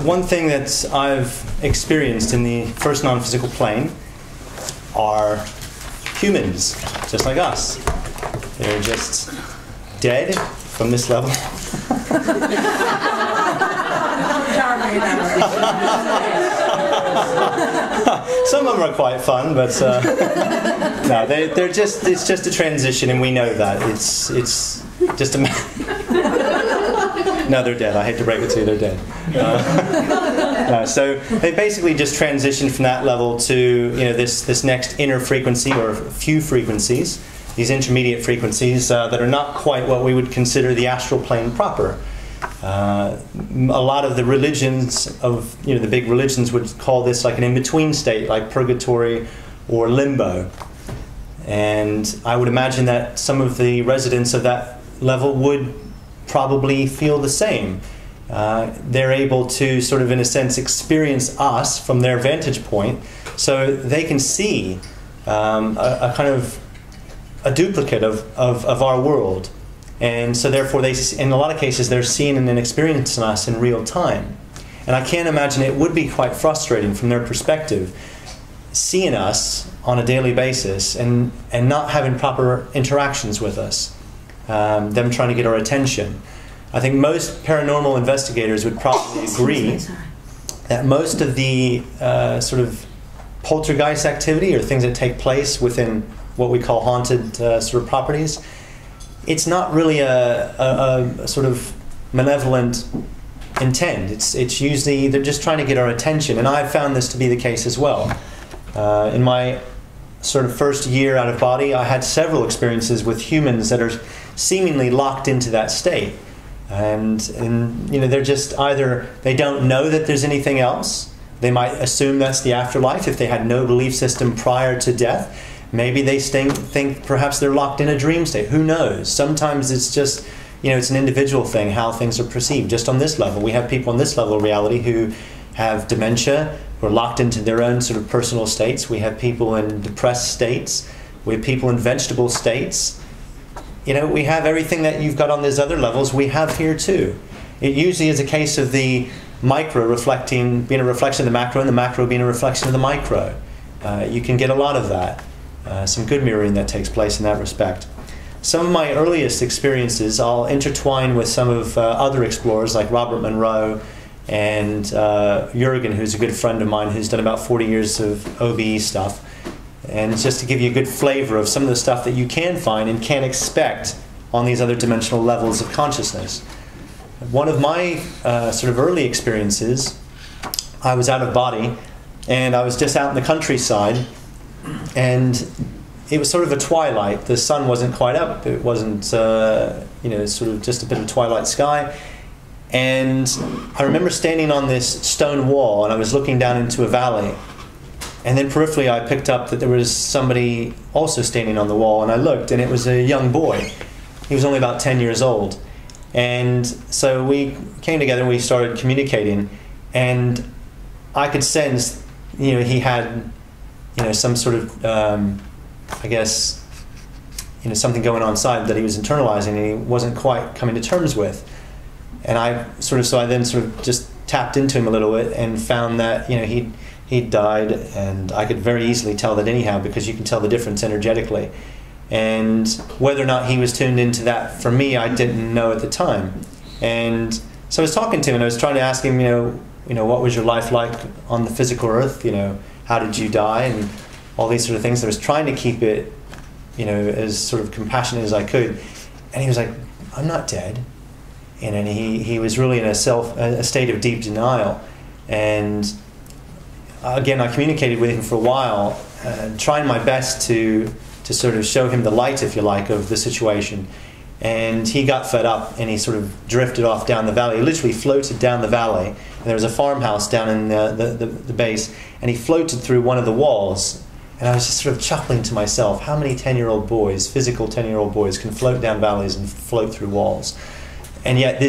one thing that I've experienced in the first non-physical plane are humans, just like us. They're just dead from this level. Some of them are quite fun, but no, they're just, it's just a transition, and we know that. It's just a no, they're dead. I hate to break it to you, they're dead. No, so they basically just transition from that level to this next inner frequency, or a few frequencies, these intermediate frequencies that are not quite what we would consider the astral plane proper. A lot of the religions of the big religions would call this like an in-between state, like purgatory or limbo. And I would imagine that some of the residents of that level would probably feel the same. They're able to sort of, in a sense, experience us from their vantage point, so they can see a kind of a duplicate of our world. And so therefore, in a lot of cases, they're seeing and experiencing us in real time. And I can't imagine it would be quite frustrating from their perspective, seeing us on a daily basis and not having proper interactions with us, them trying to get our attention. I think most paranormal investigators would probably agree that most of the sort of poltergeist activity, or things that take place within what we call haunted sort of properties, it's not really a sort of malevolent intent. It's usually they're just trying to get our attention, and I've found this to be the case as well. In my sort of first year out of body, I had several experiences with humans that are seemingly locked into that state, and they're just either they don't know that there's anything else. They might assume that's the afterlife if they had no belief system prior to death. Maybe they think perhaps they're locked in a dream state. Who knows? Sometimes it's just, it's an individual thing, how things are perceived. Just on this level, we have people on this level of reality who have dementia, who are locked into their own sort of personal states. We have people in depressed states. We have people in vegetable states. We have everything that you've got on these other levels, we have here too. It usually is a case of the micro being a reflection of the macro, and the macro being a reflection of the micro. You can get a lot of that. Some good mirroring that takes place in that respect. Some of my earliest experiences I'll intertwine with some of other explorers like Robert Monroe and Jurgen, who's a good friend of mine who's done about 40 years of OBE stuff. And it's just to give you a good flavor of some of the stuff that you can find and can expect on these other dimensional levels of consciousness. One of my sort of early experiences, I was out of body, and I was just out in the countryside, and it was sort of a twilight. The sun wasn't quite up. It wasn't, sort of just a bit of twilight sky. And I remember standing on this stone wall, and I was looking down into a valley. And then peripherally, I picked up that there was somebody also standing on the wall, and I looked, and it was a young boy. He was only about 10 years old. And so we came together and we started communicating, and I could sense, he had, some sort of, something going on inside that he was internalizing and he wasn't quite coming to terms with. And I then just tapped into him a little bit and found that, he'd died, and I could very easily tell that anyhow, because you can tell the difference energetically. And whether or not he was tuned into that, for me, I didn't know at the time. And so I was talking to him, and I was trying to ask him, what was your life like on the physical earth? How did you die? And all these sort of things. I was trying to keep it, as sort of compassionate as I could. And he was like, I'm not dead. And he was really in a state of deep denial. And again, I communicated with him for a while, trying my best to sort of show him the light, if you like, of the situation. And he got fed up, and he sort of drifted off down the valley. He literally floated down the valley, and there was a farmhouse down in the base, and he floated through one of the walls. And I was just sort of chuckling to myself, how many 10-year-old boys, physical 10-year-old boys, can float down valleys and float through walls? And yet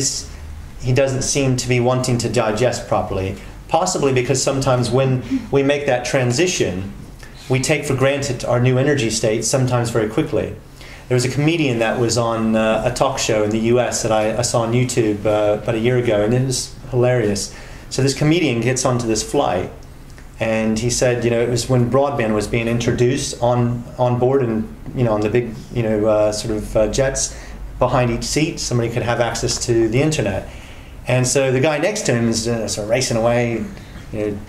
he doesn't seem to be wanting to digest properly. Possibly because sometimes when we make that transition, we take for granted our new energy state, sometimes very quickly. There was a comedian that was on a talk show in the US that I saw on YouTube about a year ago, and it was hilarious. So this comedian gets onto this flight, and he said, it was when broadband was being introduced on board, and on the big jets behind each seat, somebody could have access to the internet. And so the guy next to him is sort of racing away,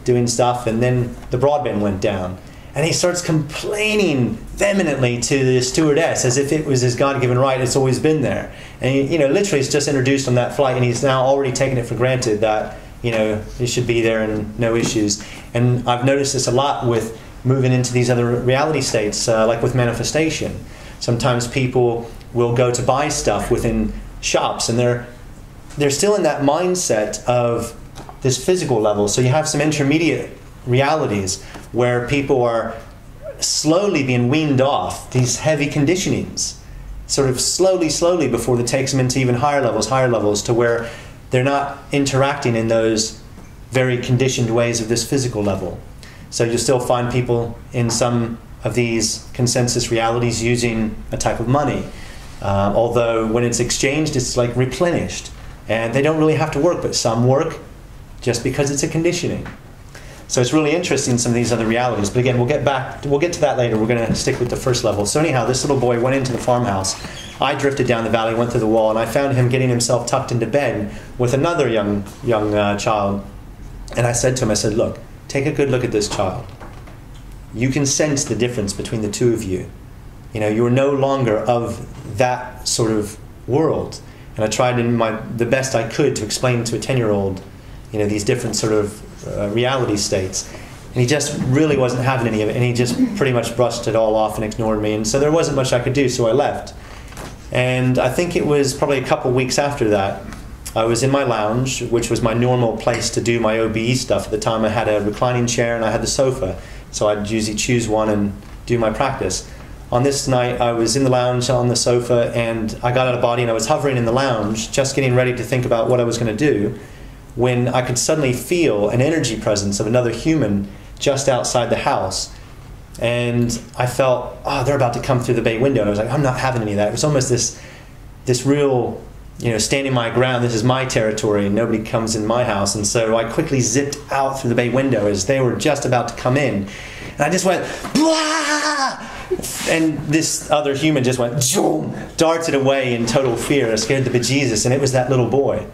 doing stuff, and then the broadband went down. And he starts complaining vehemently to the stewardess as if it was his God-given right. It's always been there. And literally it's just introduced on that flight, and he's now already taken it for granted that it should be there and no issues. And I've noticed this a lot with moving into these other reality states, like with manifestation. Sometimes people will go to buy stuff within shops, and they're still in that mindset of this physical level. So you have some intermediate realities where people are slowly being weaned off these heavy conditionings, sort of slowly before it takes them into even higher levels, to where they're not interacting in those very conditioned ways of this physical level. So you'll still find people in some of these consensus realities using a type of money, although when it's exchanged, it's like replenished, and they don't really have to work, but some work just because it's a conditioning. So it's really interesting, some of these other realities. But again, we'll get to that later. We're going to stick with the first level. So anyhow, this little boy went into the farmhouse. I drifted down the valley, went through the wall, and I found him getting himself tucked into bed with another young child. And I said to him, look, take a good look at this child. You can sense the difference between the two of you. You're no longer of that sort of world. And I tried the best I could to explain to a 10-year-old, these different sort of reality states. And he just really wasn't having any of it, and he just pretty much brushed it all off and ignored me. And so there wasn't much I could do, so I left. And I think it was probably a couple weeks after that, I was in my lounge, which was my normal place to do my OBE stuff. At the time I had a reclining chair and I had the sofa, so I'd usually choose one and do my practice. On this night I was in the lounge on the sofa, and I got out of body and I was hovering in the lounge, just getting ready to think about what I was going to do, when I could suddenly feel an energy presence of another human just outside the house. And I felt, they're about to come through the bay window. And I was like, I'm not having any of that. It was almost this real, standing my ground. This is my territory, and nobody comes in my house. And so I quickly zipped out through the bay window as they were just about to come in. And I just went, blah! And this other human just went, zoom, darted away in total fear. It scared the bejesus, and it was that little boy.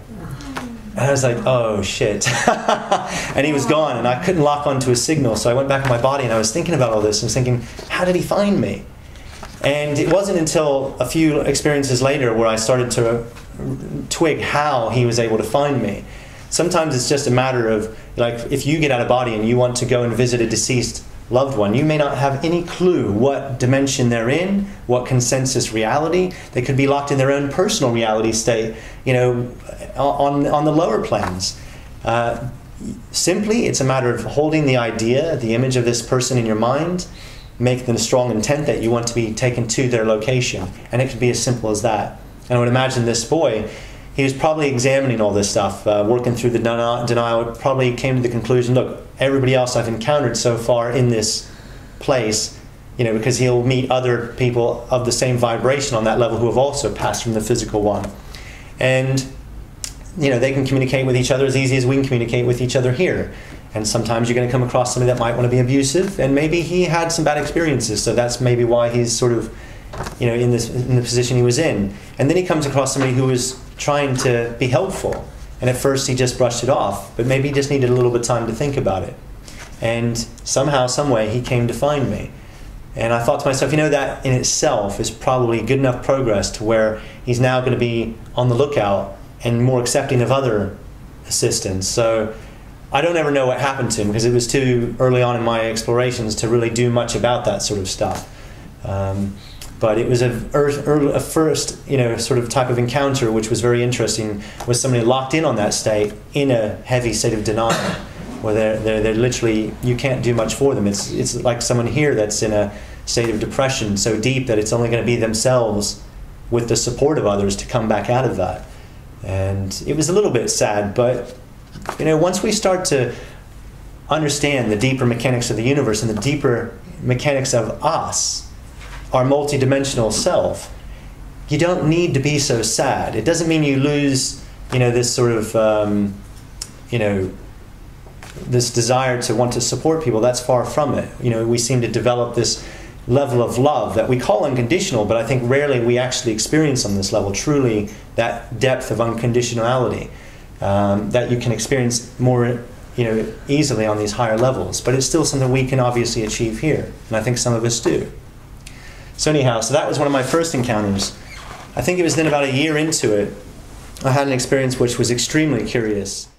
And I was like, oh shit. And he was gone, and I couldn't lock onto his signal, so I went back in my body, and I was thinking about all this, and was thinking, how did he find me? And it wasn't until a few experiences later where I started to twig how he was able to find me. Sometimes it's just a matter of, like, if you get out of body and you want to go and visit a deceased loved one, you may not have any clue what dimension they're in, what consensus reality. They could be locked in their own personal reality state, on the lower planes. Simply, it's a matter of holding the idea, the image of this person in your mind, make the strong intent that you want to be taken to their location. And it could be as simple as that. And I would imagine this boy, he was probably examining all this stuff, working through the denial, probably came to the conclusion, look, everybody else I've encountered so far in this place, because he'll meet other people of the same vibration on that level who have also passed from the physical one. And, they can communicate with each other as easy as we can communicate with each other here. And sometimes you're going to come across somebody that might want to be abusive, and maybe he had some bad experiences, so that's maybe why he's sort of, in the position he was in. And then he comes across somebody who was trying to be helpful, and at first he just brushed it off, but maybe he just needed a little bit of time to think about it. And somehow, some way, he came to find me. And I thought to myself, that in itself is probably good enough progress to where he's now going to be on the lookout and more accepting of other assistance. So I don't ever know what happened to him, because it was too early on in my explorations to really do much about that sort of stuff. But it was a first, sort of type of encounter, which was very interesting, was somebody locked in on that state in a heavy state of denial, where they're literally, you can't do much for them. It's like someone here that's in a state of depression so deep that it's only going to be themselves with the support of others to come back out of that. And it was a little bit sad, but once we start to understand the deeper mechanics of the universe and the deeper mechanics of us, our multidimensional self, you don't need to be so sad. It doesn't mean you lose, this sort of, this desire to want to support people, that's far from it. You know, we seem to develop this level of love that we call unconditional, but I think rarely we actually experience on this level, truly that depth of unconditionality that you can experience more, you know, easily on these higher levels. But it's still something we can obviously achieve here, and I think some of us do. So anyhow, so that was one of my first encounters. I think it was then about a year into it, I had an experience which was extremely curious.